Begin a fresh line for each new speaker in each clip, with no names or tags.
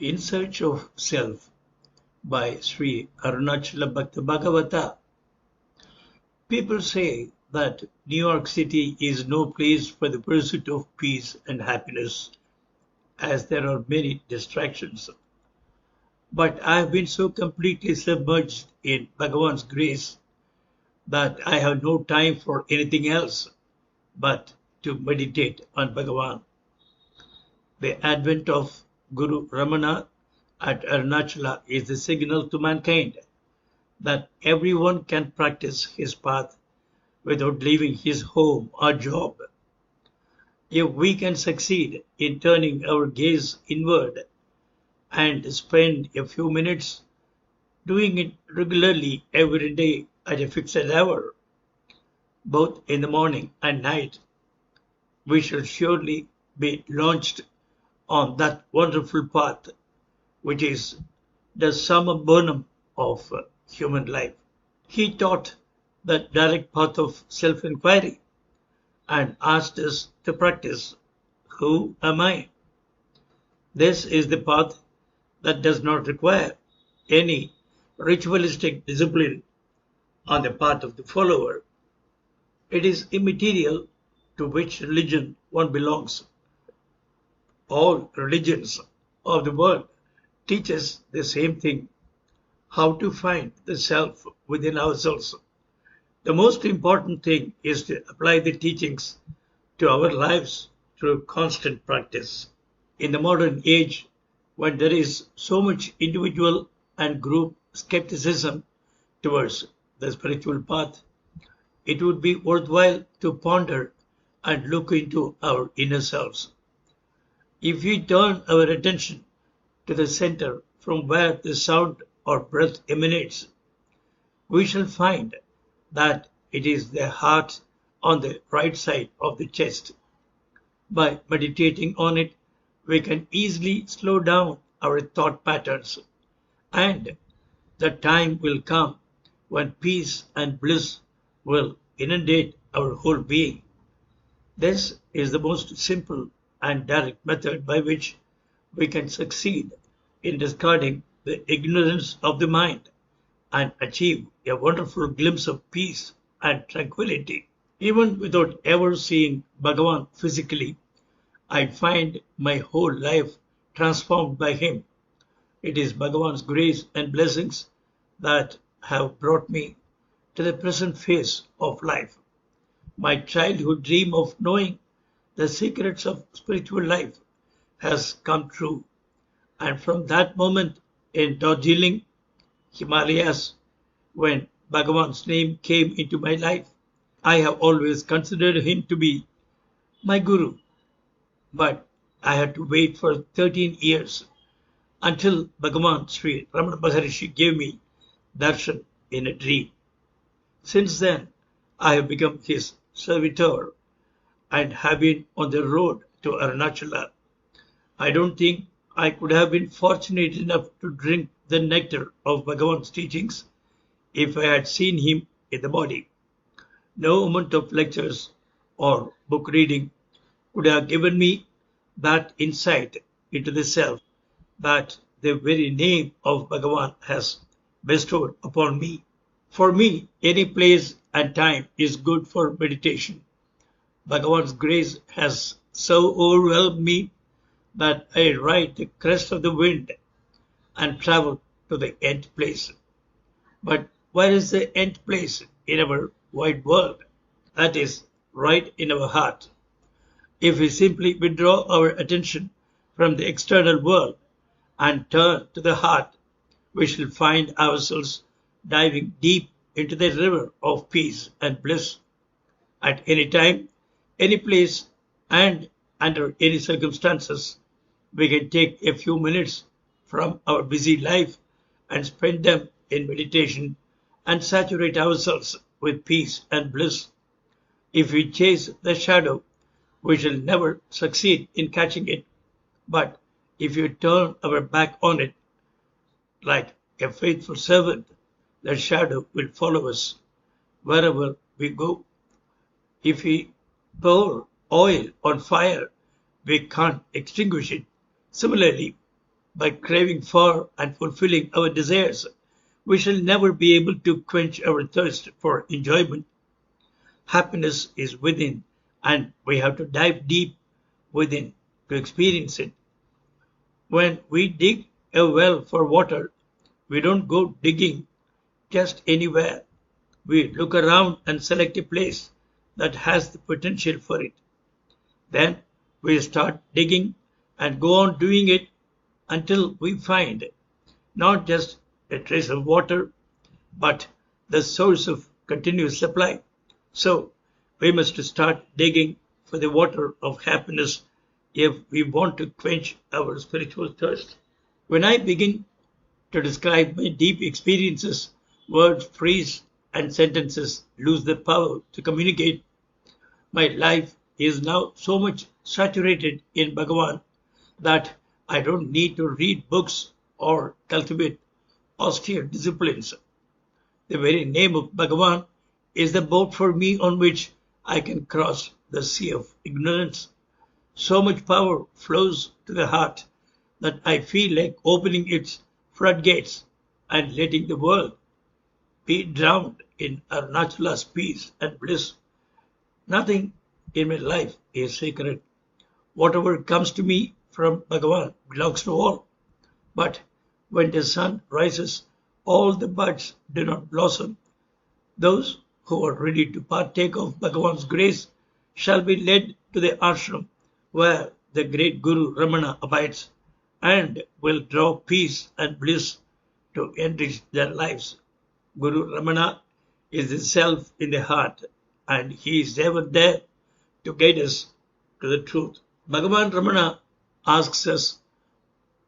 In Search of Self by Sri Arunachala Bhakta Bhagawata. People say that New York City is no place for the pursuit of peace and happiness, as there are many distractions. But I have been so completely submerged in Bhagavan's grace that I have no time for anything else but to meditate on Bhagavan. The advent of Guru Ramana at Arunachala is the signal to mankind that everyone can practice his path without leaving his home or job. If we can succeed in turning our gaze inward and spend a few minutes doing it regularly every day at a fixed hour, both in the morning and night, we shall surely be launched on that wonderful path, which is the summum bonum of human life. He taught the direct path of self-enquiry and asked us to practice, who am I? This is the path that does not require any ritualistic discipline on the part of the follower. It is immaterial to which religion one belongs. All religions of the world teach us the same thing, how to find the self within ourselves. The most important thing is to apply the teachings to our lives through constant practice. In the modern age, when there is so much individual and group skepticism towards the spiritual path, it would be worthwhile to ponder and look into our inner selves. If we turn our attention to the center from where the sound or breath emanates, we shall find that it is the heart on the right side of the chest. By meditating on it, we can easily slow down our thought patterns, and the time will come when peace and bliss will inundate our whole being. This is the most simple and direct method by which we can succeed in discarding the ignorance of the mind and achieve a wonderful glimpse of peace and tranquility. Even without ever seeing Bhagavan physically, I find my whole life transformed by him. It is Bhagavan's grace and blessings that have brought me to the present phase of life. My childhood dream of knowing the secrets of spiritual life has come true, and from that moment in Darjeeling, Himalayas, when Bhagavan's name came into my life, I have always considered him to be my Guru. But I had to wait for 13 years until Bhagavan Sri Ramana Maharshi gave me darshan in a dream. Since then, I have become his servitor and have been on the road to Arunachala. I don't think I could have been fortunate enough to drink the nectar of Bhagavan's teachings if I had seen him in the body. No amount of lectures or book reading could have given me that insight into the self that the very name of Bhagavan has bestowed upon me. For me, any place and time is good for meditation. Bhagavan's grace has so overwhelmed me that I ride the crest of the wind and travel to the end place. But where is the end place in our wide world? That is right in our heart. If we simply withdraw our attention from the external world and turn to the heart, we shall find ourselves diving deep into the river of peace and bliss. At any time, any place, and under any circumstances, we can take a few minutes from our busy life and spend them in meditation and saturate ourselves with peace and bliss. If we chase the shadow, we shall never succeed in catching it. But if we turn our back on it, like a faithful servant, the shadow will follow us wherever we go. If we pour oil on fire, we can't extinguish it. Similarly, by craving for and fulfilling our desires, we shall never be able to quench our thirst for enjoyment. Happiness is within, and we have to dive deep within to experience it. When we dig a well for water, we don't go digging just anywhere. We look around and select a place that has the potential for it. Then we start digging and go on doing it until we find not just a trace of water, but the source of continuous supply. So we must start digging for the water of happiness if we want to quench our spiritual thirst. When I begin to describe my deep experiences, words freeze and sentences lose their power to communicate. My life is now so much saturated in Bhagavan that I don't need to read books or cultivate austere disciplines. The very name of Bhagavan is the boat for me on which I can cross the sea of ignorance. So much power flows to the heart that I feel like opening its floodgates and letting the world be drowned in Arunachala's peace and bliss. Nothing in my life is sacred. Whatever comes to me from Bhagavan belongs to all. But when the sun rises, all the buds do not blossom. Those who are ready to partake of Bhagavan's grace shall be led to the ashram where the great Guru Ramana abides and will draw peace and bliss to enrich their lives. Guru Ramana is the self in the heart, and he is ever there to guide us to the truth. Bhagavan Ramana asks us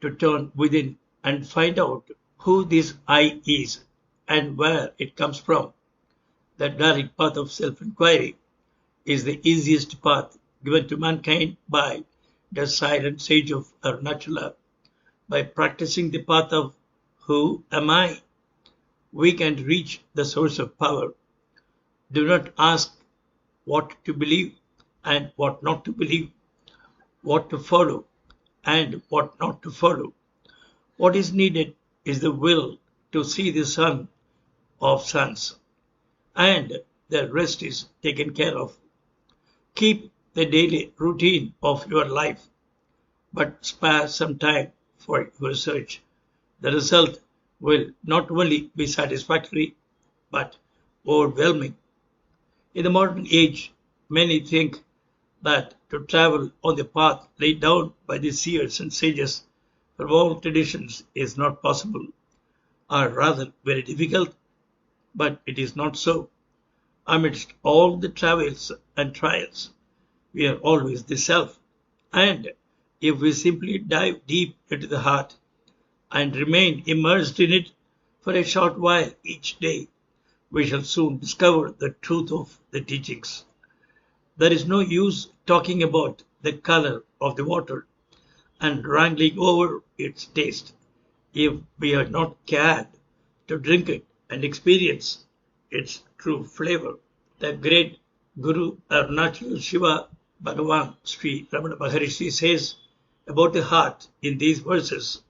to turn within and find out who this I is and where it comes from. The direct path of self-enquiry is the easiest path given to mankind by the silent sage of Arunachala. By practicing the path of who am I, we can reach the source of power. Do not ask what to believe and what not to believe, what to follow and what not to follow. What is needed is the will to see the sun of suns, and the rest is taken care of. Keep the daily routine of your life, but spare some time for your search. The result will not only be satisfactory, but overwhelming. In the modern age, many think that to travel on the path laid down by the seers and sages from all traditions is not possible, or rather very difficult, but it is not so. Amidst all the travails and trials, we are always the self, and if we simply dive deep into the heart and remain immersed in it for a short while each day, we shall soon discover the truth of the teachings. There is no use talking about the color of the water and wrangling over its taste if we are not cared to drink it and experience its true flavor. The great Guru Arunachala Shiva Bhagavan Sri Ramana Maharshi says about the heart in these verses.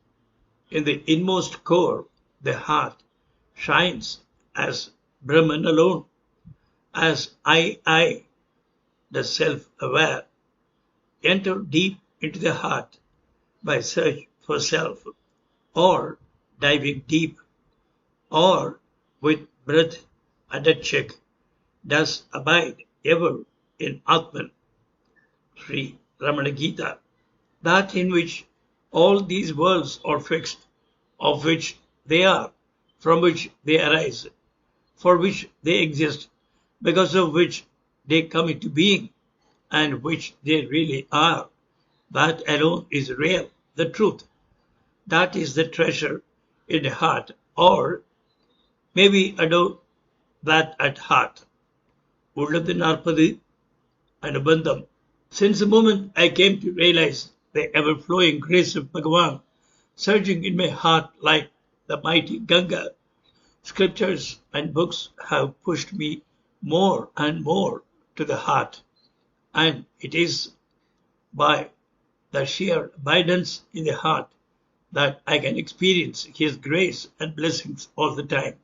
In the inmost core, the heart shines as Brahman alone, as I, the self-aware. Enter deep into the heart by search for self, or diving deep, or with breath and a check, does abide ever in Atman, Sri Ramana Gita, that in which all these worlds are fixed, of which they are, from which they arise, for which they exist, because of which they come into being, and which they really are. That alone is real, the truth. That is the treasure in the heart, or maybe adore that at heart. உள்ளது நாற்பது அனுபந்தம். Since the moment I came to realize the ever-flowing grace of Bhagavan surging in my heart like the mighty Ganga, scriptures and books have pushed me more and more to the heart, and it is by the sheer abidance in the heart that I can experience His grace and blessings all the time.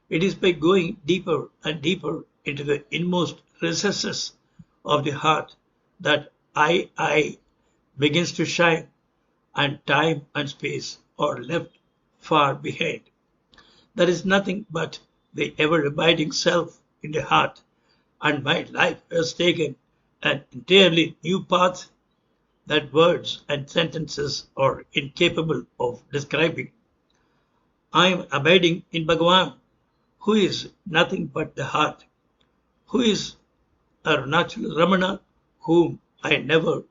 It is by going deeper and deeper into the inmost recesses of the heart that I begins to shine, and time and space are left far behind. There is nothing but the ever-abiding self in the heart, and my life has taken an entirely new path that words and sentences are incapable of describing. I am abiding in Bhagavan, who is nothing but the heart, who is Arunachala Ramana, whom I never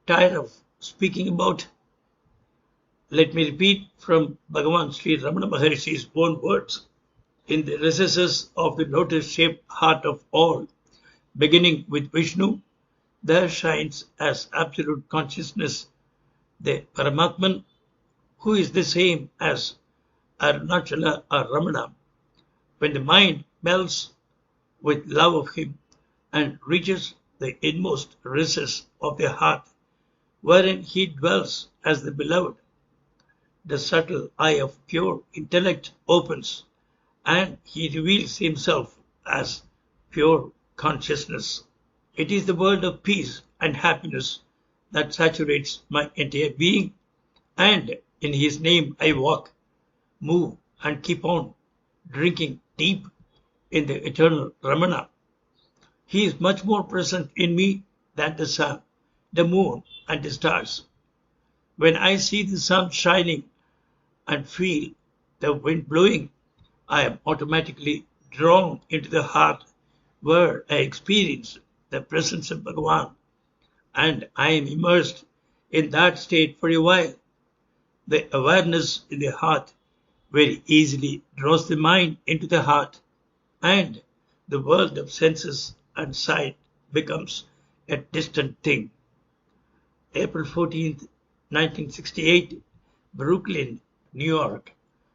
tire of speaking about. Let me repeat from Bhagavan Sri Ramana Maharshi's own words. In the recesses of the lotus-shaped heart of all, beginning with Vishnu, there shines as absolute consciousness the Paramatman, who is the same as Arunachala or Ramana. When the mind melts with love of him and reaches the inmost recess of the heart, wherein he dwells as the beloved, the subtle eye of pure intellect opens, and he reveals himself as pure consciousness. It is the world of peace and happiness that saturates my entire being, and in his name I walk, move, and keep on drinking deep in the eternal Ramana. He is much more present in me than the sun, the moon, and the stars. When I see the sun shining and feel the wind blowing, I am automatically drawn into the heart where I experience the presence of Bhagavan, and I am immersed in that state for a while. The awareness in the heart very easily draws the mind into the heart, and the world of senses and sight becomes a distant thing. April 14th, 1968, Brooklyn, New York,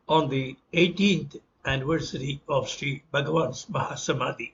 on the 18th anniversary of Sri Bhagavan's Mahasamadhi.